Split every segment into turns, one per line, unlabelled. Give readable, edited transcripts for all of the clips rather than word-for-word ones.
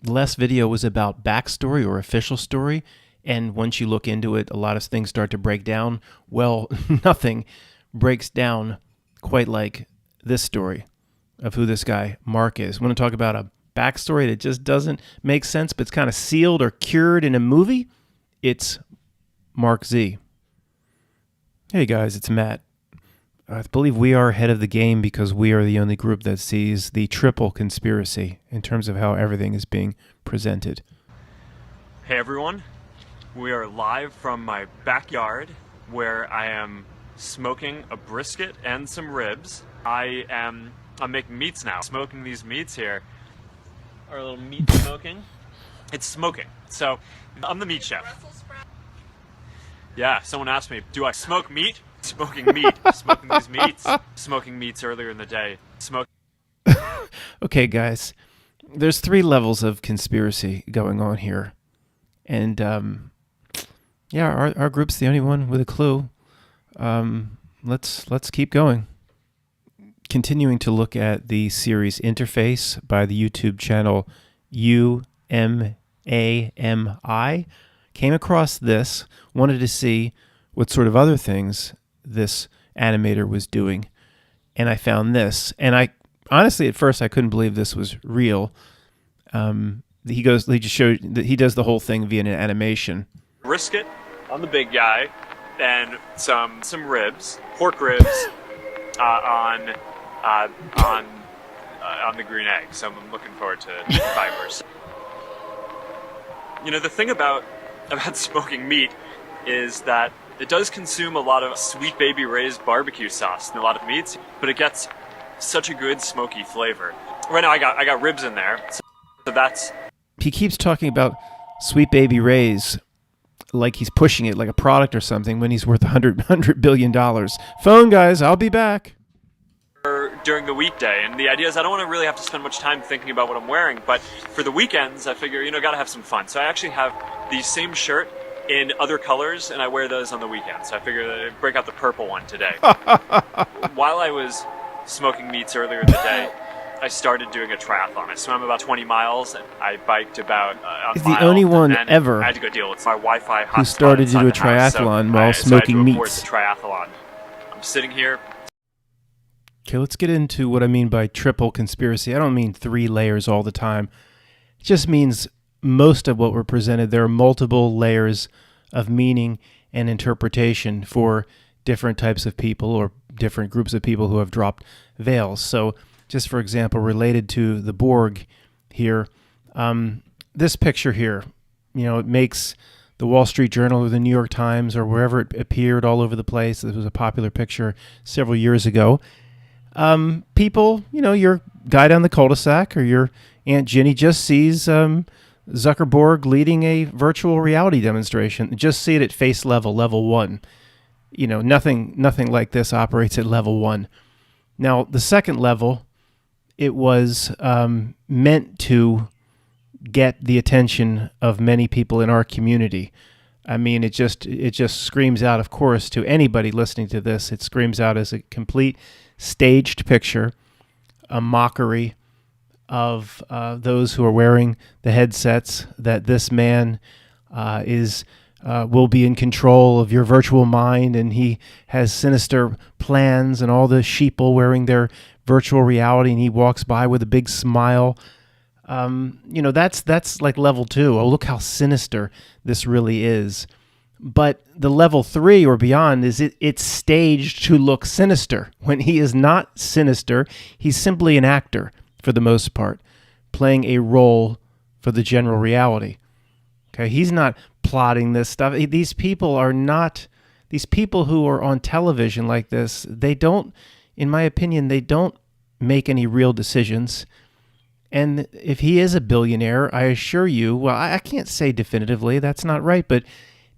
The last video was about backstory or official story. And once you look into it, a lot of things start to break down. Well, nothing breaks down quite like this story of who this guy Mark is. I want to talk about a backstory that just doesn't make sense, but it's kind of sealed or cured in a movie. It's Mark Z. Hey guys, it's Matt. I believe we are ahead of the game because we are the only group that sees the triple conspiracy in terms of how everything is being presented.
Hey everyone, we are live from my backyard where I am smoking a brisket and some ribs. I'm making meats now. Smoking these meats here. Our little meat smoking. It's smoking. So I'm the meat chef. Yeah, someone asked me, do I smoke meat? Smoking meat. Smoking these meats. Smoking meats earlier in the day.
Okay, guys, there's 3 levels of conspiracy going on here. And, our group's the only one with a clue. Let's keep going. Continuing to look at the series Interface by the YouTube channel UMAMI, came across this, wanted to see what sort of other things this animator was doing, and I found this. And I honestly, at first, I couldn't believe this was real. He just showed that he does the whole thing via an animation.
Brisket on the big guy, and some ribs, pork ribs, on the green egg. So I'm looking forward to fibers. You know, the thing about smoking meat is that it does consume a lot of Sweet Baby Ray's barbecue sauce and a lot of meats, but it gets such a good smoky flavor. Right now I got ribs in there, so that's...
He keeps talking about Sweet Baby Ray's like he's pushing it like a product or something when he's worth $100 billion. Phone, guys, I'll be back.
During the weekday, and the idea is I don't want to really have to spend much time thinking about what I'm wearing, but for the weekends I figure, gotta have some fun. So I actually have the same shirt in other colors, and I wear those on the weekends. So I figured I'd break out the purple one today. While I was smoking meats earlier in the day, I started doing a triathlon. I swam about 20 miles, and I biked about a
He's
mile.
the only one ever
I had to go deal with my Wi-Fi hotspot
who started to do a
inside the house,
triathlon while smoking
so I had to abort
meats.
the triathlon. I'm sitting here.
Okay, let's get into what I mean by triple conspiracy. I don't mean 3 layers all the time. It just means most of what we're presented, there are multiple layers of meaning and interpretation for different types of people or different groups of people who have dropped veils. So just for example, related to the Borg here, this picture here, it makes the Wall Street Journal or the New York Times or wherever it appeared all over the place. It was a popular picture several years ago. People, your guy down the cul-de-sac or your Aunt Ginny just sees Zuckerberg leading a virtual reality demonstration. Just see it at face level, level 1. Nothing like this operates at level 1. Now, the second level, it was meant to get the attention of many people in our community. I mean, it just screams out, of course, to anybody listening to this. It screams out as a complete staged picture, a mockery of those who are wearing the headsets, that this man will be in control of your virtual mind, and he has sinister plans, and all the sheeple wearing their virtual reality, and he walks by with a big smile. That's like level 2. Oh, look how sinister this really is. But the level 3 or beyond is it's staged to look sinister. When he is not sinister, he's simply an actor for the most part, playing a role for the general reality. Okay, he's not plotting this stuff. These people who are on television like this, they don't, in my opinion, they don't make any real decisions. And if he is a billionaire, I assure you, well, I can't say definitively, that's not right, but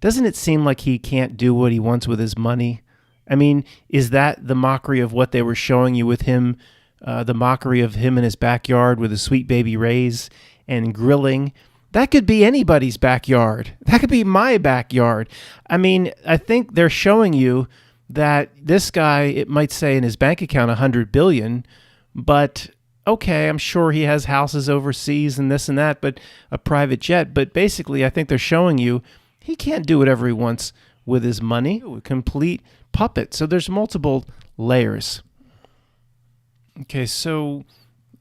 doesn't it seem like he can't do what he wants with his money? I mean, is that the mockery of what they were showing you with him, the mockery of him in his backyard with his Sweet Baby Rays and grilling? That could be anybody's backyard. That could be my backyard. I mean, I think they're showing you that this guy, it might say in his bank account $100 billion, but okay, I'm sure he has houses overseas and this and that, but a private jet. But basically, I think they're showing you he can't do whatever he wants with his money. A complete puppet. So there's multiple layers. Okay, so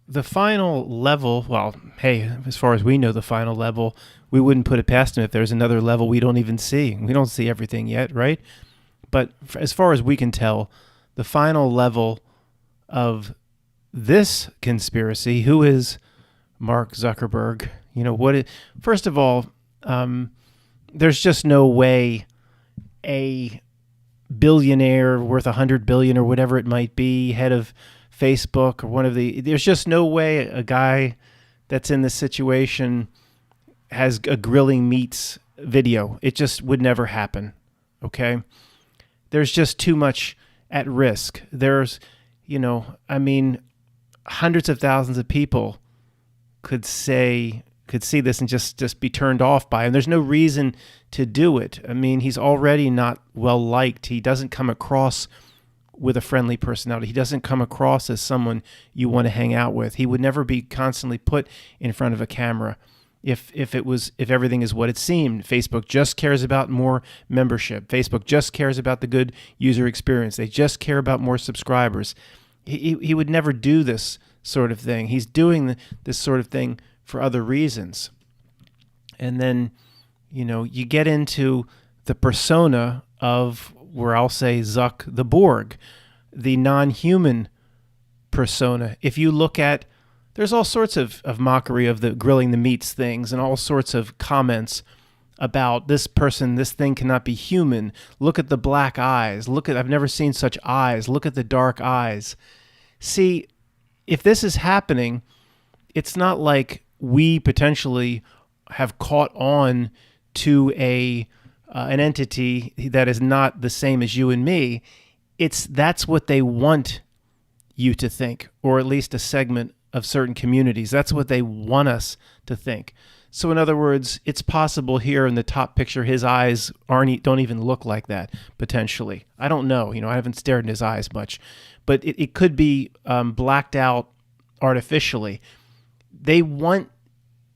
the final level, well, hey, as far as we know, the final level, we wouldn't put it past him if there's another level we don't even see. We don't see everything yet, right? But as far as we can tell, the final level of this conspiracy, who is Mark Zuckerberg? First of all, there's just no way a billionaire worth $100 billion or whatever it might be, head of Facebook or there's just no way a guy that's in this situation has a grilling meats video. It just would never happen. Okay. There's just too much at risk. There's, hundreds of thousands of people could see this and just be turned off by him. There's no reason to do it. I mean, he's already not well liked. He doesn't come across with a friendly personality. He doesn't come across as someone you want to hang out with. He would never be constantly put in front of a camera if everything is what it seemed. Facebook just cares about more membership. Facebook just cares about the good user experience. They just care about more subscribers. He would never do this sort of thing. He's doing this sort of thing for other reasons. And then, you get into the persona of, where I'll say Zuck the Borg, the non-human persona. If you look at, there's all sorts of mockery of the grilling the meats things and all sorts of comments about this person, this thing cannot be human. Look at the black eyes. I've never seen such eyes. Look at the dark eyes. See, if this is happening, it's not like we potentially have caught on to an entity that is not the same as you and me. That's what they want you to think, or at least a segment of certain communities. That's what they want us to think. So in other words, it's possible here in the top picture, his eyes don't even look like that, potentially. I don't know. I haven't stared in his eyes much, but it could be blacked out artificially. They want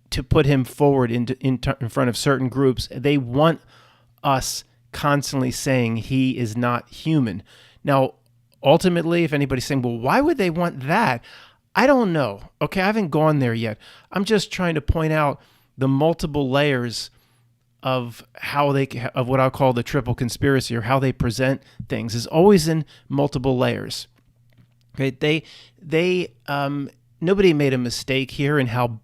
to put him forward in front of certain groups. They want us constantly saying he is not human. Now, ultimately, if anybody's saying, well, why would they want that? I don't know. Okay, I haven't gone there yet. I'm just trying to point out the multiple layers of of what I'll call the triple conspiracy, or how they present things, is always in multiple layers. Okay, nobody made a mistake here in how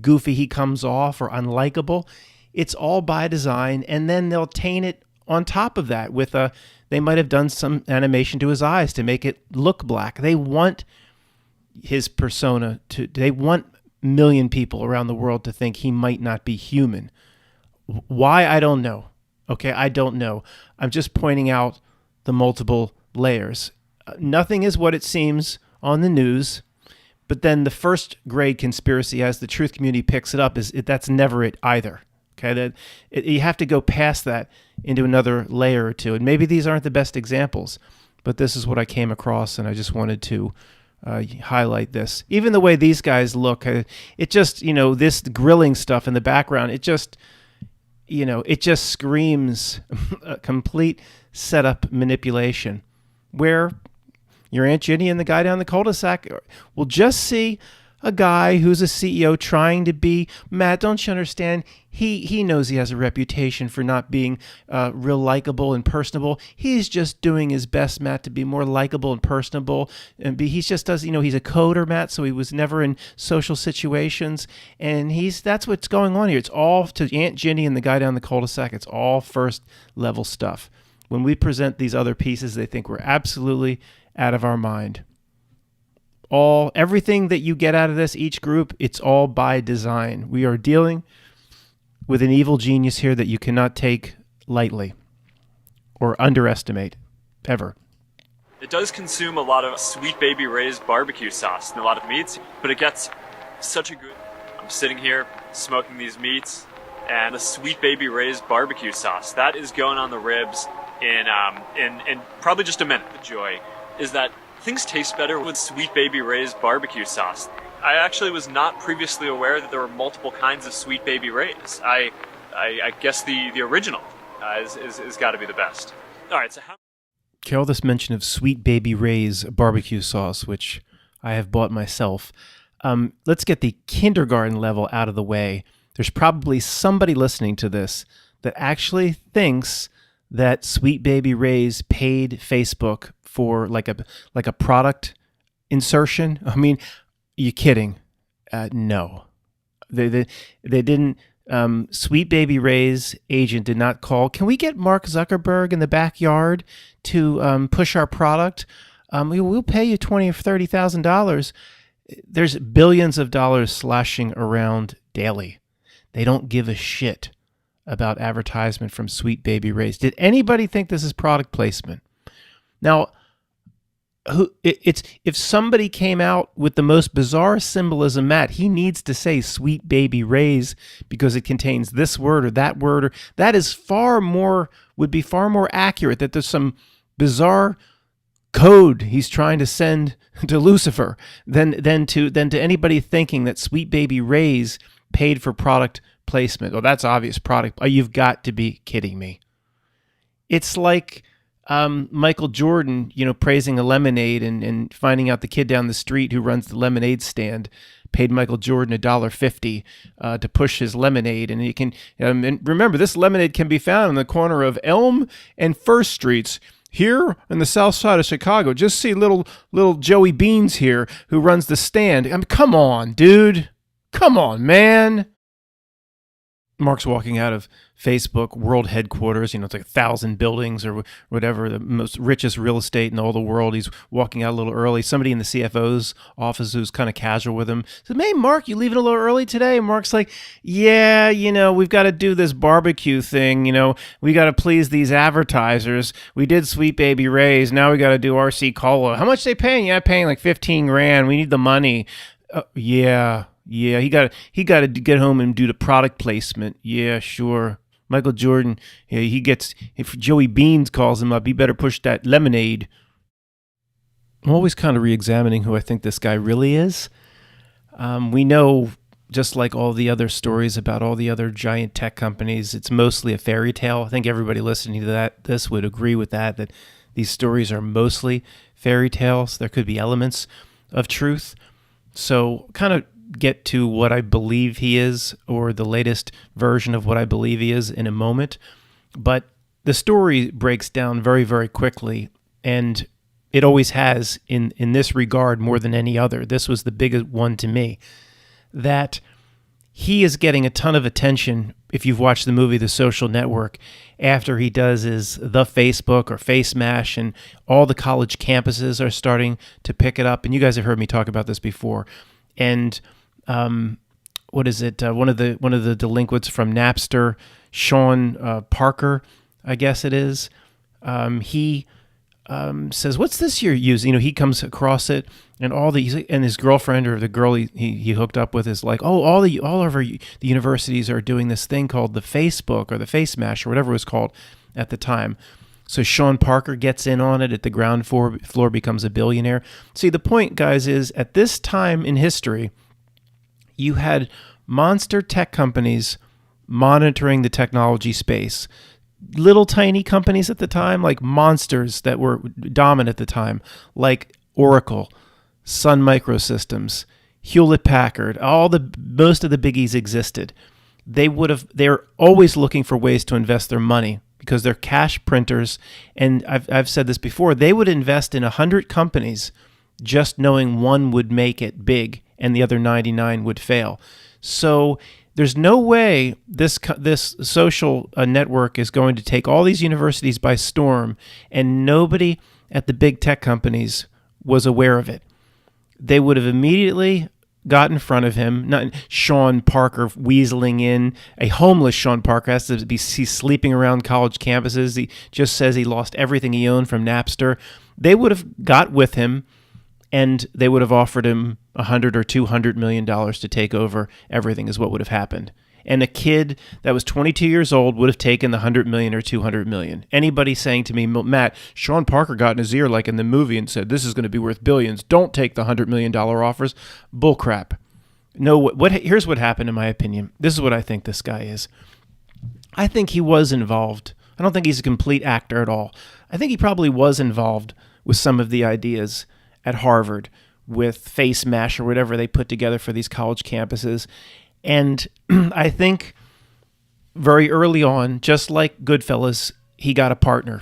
goofy he comes off or unlikable. It's all by design, and then they'll taint it on top of that with they might have done some animation to his eyes to make it look black. They want his persona they want a million people around the world to think he might not be human. Why? I don't know. Okay, I don't know. I'm just pointing out the multiple layers. Nothing is what it seems on the news. But then the first grade conspiracy, as the truth community picks it up, that's never it either. Okay, you have to go past that into another layer or two. And maybe these aren't the best examples, but this is what I came across, and I just wanted to highlight this. Even the way these guys look, it just, this grilling stuff in the background, it just screams a complete setup manipulation, where your Aunt Ginny and the guy down the cul-de-sac will just see a guy who's a CEO trying to be, Matt, don't you understand? He knows he has a reputation for not being real likable and personable. He's just doing his best, Matt, to be more likable and personable. And he's just does, he's a coder, Matt, so he was never in social situations. And that's what's going on here. It's all to Aunt Ginny and the guy down the cul-de-sac. It's all first level stuff. When we present these other pieces, they think we're absolutely out of our mind. Everything that you get out of this, each group, it's all by design. We are dealing with an evil genius here that you cannot take lightly or underestimate, ever.
It does consume a lot of Sweet Baby Ray's barbecue sauce and a lot of meats, but it gets such a good... I'm sitting here smoking these meats, and the Sweet Baby Ray's barbecue sauce, that is going on the ribs in probably just a minute. The joy is that things taste better with Sweet Baby Ray's barbecue sauce. I actually was not previously aware that there were multiple kinds of Sweet Baby Ray's. I guess the original is got to be the best. All right, so how...
Carol, this mention of Sweet Baby Ray's barbecue sauce, which I have bought myself. Let's get the kindergarten level out of the way. There's probably somebody listening to this that actually thinks that Sweet Baby Ray's paid Facebook for like a product insertion. I mean, are you kidding? No, they didn't. Sweet Baby Ray's agent did not call. Can we get Mark Zuckerberg in the backyard to push our product? We'll pay you $20,000 or $30,000. There's billions of dollars slashing around daily. They don't give a shit about advertisement from Sweet Baby Ray's. Did anybody think this is product placement? Now, if somebody came out with the most bizarre symbolism, Matt, he needs to say Sweet Baby Ray's because it contains this word or that word, or that is would be far more accurate, that there's some bizarre code he's trying to send to Lucifer than to anybody thinking that Sweet Baby Ray's paid for product placement. Oh, that's obvious product. Oh, you've got to be kidding me. It's like Michael Jordan, praising a lemonade and finding out the kid down the street who runs the lemonade stand paid Michael Jordan $1.50 to push his lemonade. And you can and remember, this lemonade can be found on the corner of Elm and First Streets here in the south side of Chicago. Just see little Joey Beans here who runs the stand. I mean, come on, dude. Come on, man. Mark's walking out of Facebook world headquarters. It's like 1,000 buildings or whatever, the most richest real estate in all the world. He's walking out a little early. Somebody in the CFO's office who's kind of casual with him said, "Hey, Mark, you leaving a little early today?" And Mark's like, "Yeah, we've got to do this barbecue thing. We got to please these advertisers. We did Sweet Baby Ray's. Now we got to do RC Cola. How much they paying? Yeah, paying like 15 grand. We need the money." Yeah, he got to get home and do the product placement. Yeah, sure. Michael Jordan, if Joey Beans calls him up, he better push that lemonade. I'm always kind of re-examining who I think this guy really is. We know, just like all the other stories about all the other giant tech companies, it's mostly a fairy tale. I think everybody listening to this would agree with that these stories are mostly fairy tales. There could be elements of truth. So kind of get to what I believe he is, or the latest version of what I believe he is, in a moment. But the story breaks down very, very quickly, and it always has in this regard more than any other. This was the biggest one to me, that he is getting a ton of attention. If you've watched the movie The Social Network, after he does his The Facebook or Face Mash, and all the college campuses are starting to pick it up. And you guys have heard me talk about this before. And what is it? One of the delinquents from Napster, Sean Parker, I guess it is. He says, "What's this you're using?" He comes across it, and and his girlfriend, or the girl he hooked up with, is like, "Oh, all of the universities are doing this thing called the Facebook or the Face Mash or whatever it was called at the time." So Sean Parker gets in on it at the ground floor, becomes a billionaire. See, the point, guys, is at this time in history, you had monster tech companies monitoring the technology space. Little tiny companies at the time, like monsters that were dominant at the time, like Oracle, Sun Microsystems, Hewlett-Packard, most of the biggies existed. They're always looking for ways to invest their money because they're cash printers. And I've said this before, they would invest in 100 companies just knowing one would make it big and the other 99 would fail. So there's no way this social network is going to take all these universities by storm, and nobody at the big tech companies was aware of it. They would have immediately got in front of him. Not Sean Parker weaseling in. A homeless Sean Parker has to be sleeping around college campuses. He just says he lost everything he owned from Napster. They would have got with him, and they would have offered him $100 or $200 million to take over everything, is what would have happened. And a kid that was 22 years old would have taken the 100 million or 200 million. Anybody saying to me, Matt, Sean Parker got in his ear like in the movie and said, this is going to be worth billions. Don't take the $100 million offers. Bullcrap. No, here's what happened in my opinion. This is what I think this guy is. I think he was involved. I don't think he's a complete actor at all. I think he probably was involved with some of the ideas at Harvard with Face Mash or whatever they put together for these college campuses. And I think very early on, just like Goodfellas, he got a partner.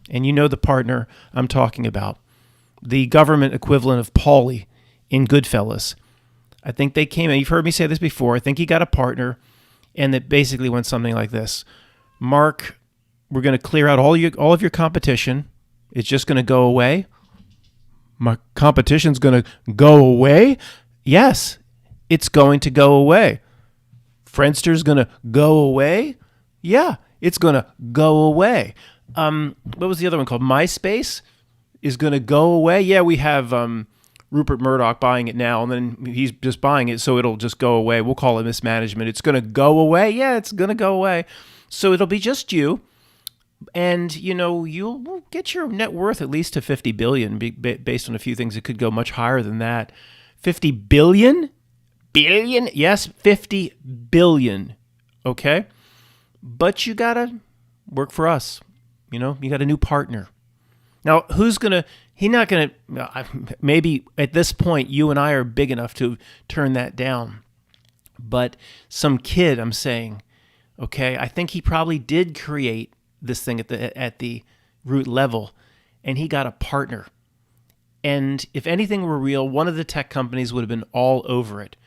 And you know the partner I'm talking about. The government equivalent of Paulie in Goodfellas. I think they came in, you've heard me say this before, I think he got a partner, and it basically went something like this. Mark, we're going to clear out all of your competition. It's just going to go away. My competition's going to go away? Yes, it's going to go away. Friendster's going to go away? Yeah, it's going to go away. What was the other one called? MySpace is going to go away? Yeah, we have Rupert Murdoch buying it now, and then he's just buying it, so it'll just go away. We'll call it mismanagement. It's going to go away? Yeah, it's going to go away. So it'll be just you. And, you'll get your net worth at least to $50 billion based on a few things. It could go much higher than that. $50 billion? Billion? Yes, $50 billion. Okay? But you got to work for us. You got a new partner. Now, he's not going to, maybe at this point, you and I are big enough to turn that down. But some kid, I'm saying, okay, I think he probably did create this thing at the root level, and he got a partner. And if anything were real, one of the tech companies would have been all over it.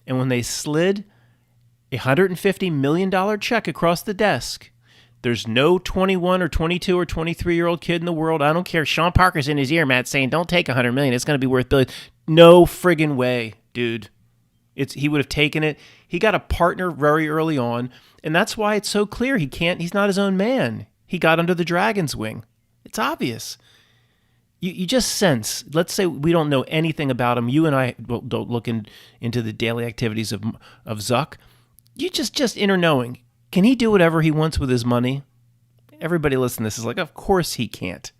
And when they slid a $150 million check across the desk, there's no 21 or 22 or 23-year-old kid in the world. I don't care. Sean Parker's in his ear, Matt, saying, don't take $100 million. It's going to be worth billions. No friggin' way, dude. He would have taken it. He got a partner very early on, and that's why it's so clear he's not his own man. He got under the dragon's wing. It's obvious. You just sense, let's say we don't know anything about him. You and I don't look into the daily activities of Zuck. You just inner knowing. Can he do whatever he wants with his money? Everybody listening to this is like, of course he can't.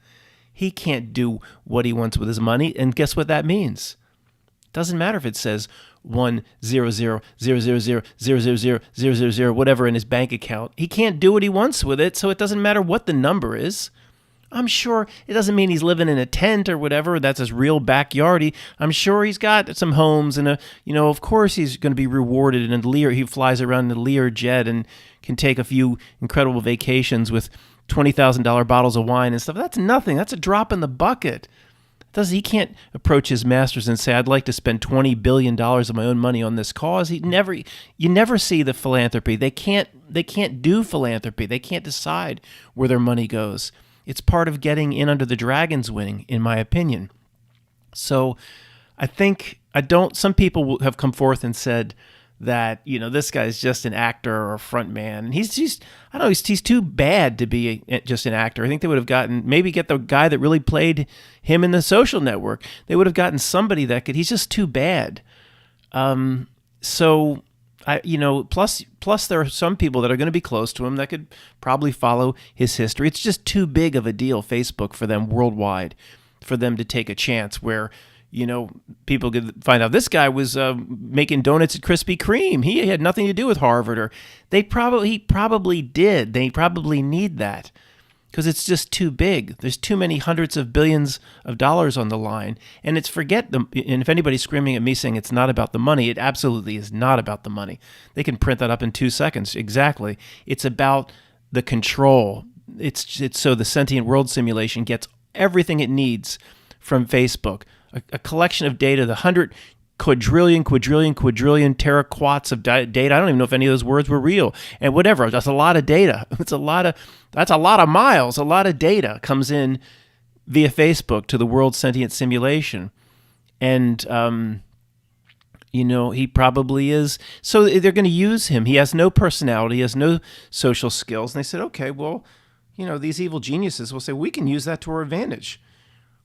He can't do what he wants with his money, and guess what that means? Doesn't matter if it says 10000000000 whatever in his bank account. He can't do what he wants with it, so it doesn't matter what the number is. I'm sure it doesn't mean he's living in a tent or whatever. That's his real backyard. I'm sure he's got some homes and of course he's going to be rewarded in a Lear. He flies around in a Lear jet and can take a few incredible vacations with $20,000 bottles of wine and stuff. That's nothing. That's a drop in the bucket. He can't approach his masters and say, I'd like to spend $20 billion of my own money on this cause. You never see the philanthropy. They can't do philanthropy. They can't decide where their money goes. It's part of getting in under the dragon's wing, in my opinion. So I think some people have come forth and said that, this guy's just an actor or a front man. And he's too bad to be just an actor. I think they would have maybe get the guy that really played him in The Social Network. They would have gotten somebody he's just too bad. Plus there are some people that are going to be close to him that could probably follow his history. It's just too big of a deal, Facebook, for them worldwide, for them to take a chance where, people could find out this guy was making donuts at Krispy Kreme. He had nothing to do with Harvard, or he probably did. They probably need that because it's just too big. There's too many hundreds of billions of dollars on the line, and and if anybody's screaming at me saying it's not about the money, it absolutely is not about the money. They can print that up in 2 seconds. Exactly. It's about the control. It's so the sentient world simulation gets everything it needs from Facebook. A collection of data, the 100 quadrillion teraquats of data. I don't even know if any of those words were real. And whatever, that's a lot of data. That's a lot of miles. A lot of data comes in via Facebook to the world sentient simulation. And, he probably is. So they're going to use him. He has no personality. He has no social skills. And they said, okay, well, these evil geniuses will say, we can use that to our advantage.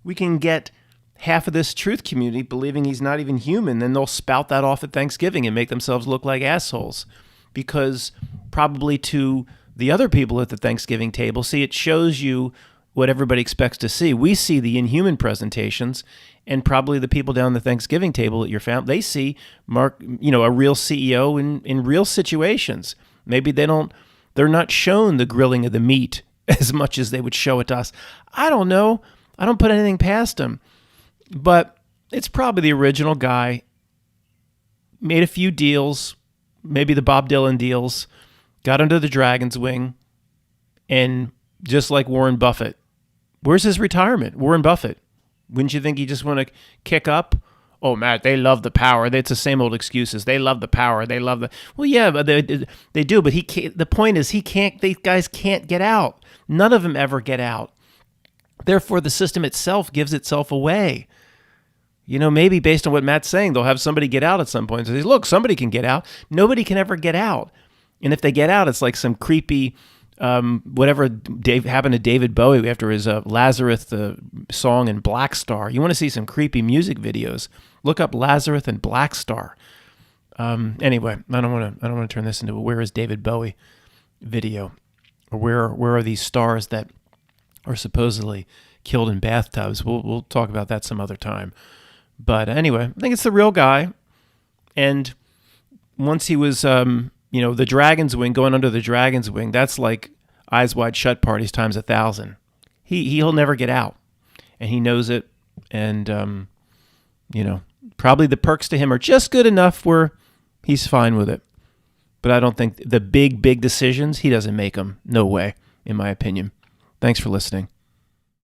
We can get half of this truth community believing he's not even human, then they'll spout that off at Thanksgiving and make themselves look like assholes. because probably to the other people at the Thanksgiving table, see, it shows you what everybody expects to see. We see the inhuman presentations, and probably the people down the Thanksgiving table at your family, they see a real CEO in real situations. Maybe they're not shown the grilling of the meat as much as they would show it to us. I don't know. I don't put anything past them. But it's probably the original guy, made a few deals, maybe the Bob Dylan deals, got under the dragon's wing, and just like Warren Buffett, where's his retirement? Warren Buffett. Wouldn't you think he just want to kick up? Oh, Matt, they love the power. It's the same old excuses. They love the power. They love the... Well, yeah, but they do, but he can't. The point is these guys can't get out. None of them ever get out. Therefore, the system itself gives itself away. Maybe based on what Matt's saying, they'll have somebody get out at some point. So, look, somebody can get out. Nobody can ever get out. And if they get out, it's like some creepy... whatever happened to David Bowie after his Lazarus song and Black Star. You want to see some creepy music videos? Look up Lazarus and Black Star. Anyway, I don't want to turn this into a "Where is David Bowie" video, or where are these stars that are supposedly killed in bathtubs? We'll talk about that some other time. But anyway, I think it's the real guy. And once he was the dragon's wing, going under the dragon's wing, that's like Eyes Wide Shut parties times 1,000. He'll never get out, and he knows it. And probably the perks to him are just good enough where he's fine with it. But I don't think the big decisions, he doesn't make them. No way, in my opinion. Thanks for listening.